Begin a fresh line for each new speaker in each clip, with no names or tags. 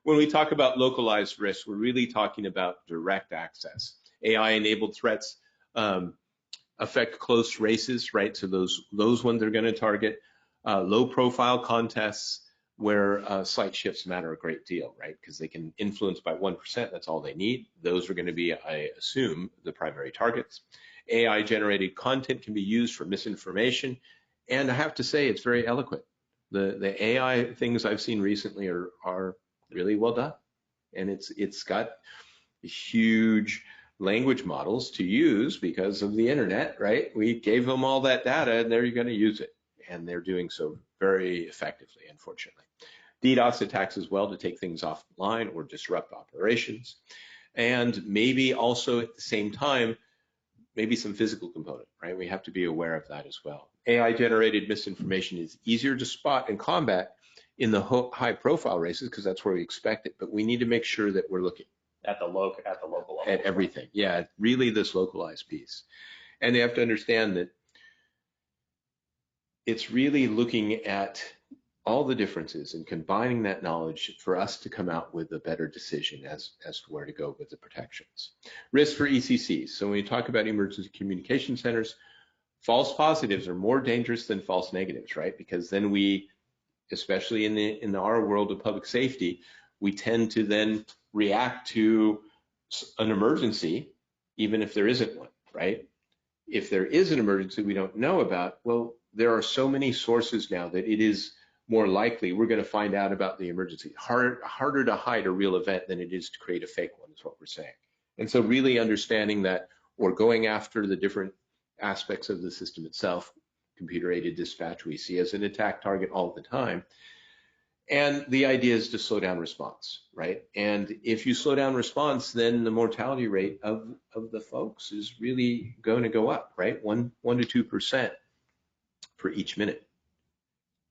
when we talk about localized risk, we're really talking about direct access. AI-enabled threats affect close races, right? So those ones are going to target low-profile contests where slight shifts matter a great deal, right? Because they can influence by 1%. That's all they need. Those are going to be, I assume, the primary targets. AI-generated content can be used for misinformation, and I have to say, it's very eloquent. The AI things I've seen recently are really well done, and it's got huge language models to use because of the internet, right? We gave them all that data, and they're going to use it, and they're doing so very effectively, unfortunately. DDoS attacks as well to take things offline or disrupt operations, and maybe also at the same time, maybe some physical component, right? We have to be aware of that as well. AI-generated misinformation is easier to spot and combat in the high-profile races because that's where we expect it, but we need to make sure that we're looking
at the local level.
At everything. Yeah, really this localized piece. And you have to understand that it's really looking at all the differences and combining that knowledge for us to come out with a better decision as to where to go with the protections. Risk for ECCs. So when you talk about emergency communication centers, false positives are more dangerous than false negatives, right? Because then we, especially in our world of public safety, we tend to then react to an emergency, even if there isn't one, right? If there is an emergency we don't know about, well, there are so many sources now that it is more likely we're going to find out about the emergency. Harder to hide a real event than it is to create a fake one, is what we're saying. And so really understanding that, or going after the different aspects of the system itself, computer-aided dispatch we see as an attack target all the time. And the idea is to slow down response, right? And if you slow down response, then the mortality rate of the folks is really going to go up, right? 1 to 2% for each minute.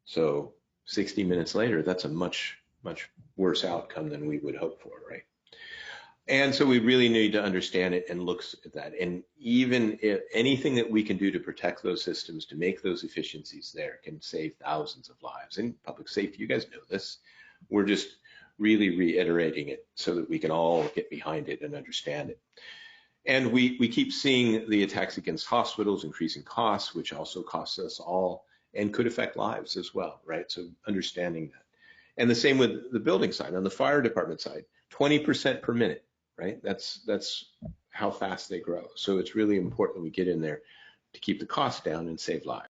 So 60 minutes later, that's a much worse outcome than we would hope for, right? And so we really need to understand it and look at that. And even if anything that we can do to protect those systems, to make those efficiencies there, can save thousands of lives. In public safety, you guys know this. We're just really reiterating it so that we can all get behind it and understand it. And we keep seeing the attacks against hospitals increasing costs, which also costs us all and could affect lives as well, right? So understanding that. And the same with the building side. On the fire department side, 20% per minute. Right? That's how fast they grow. So it's really important we get in there to keep the costs down and save lives.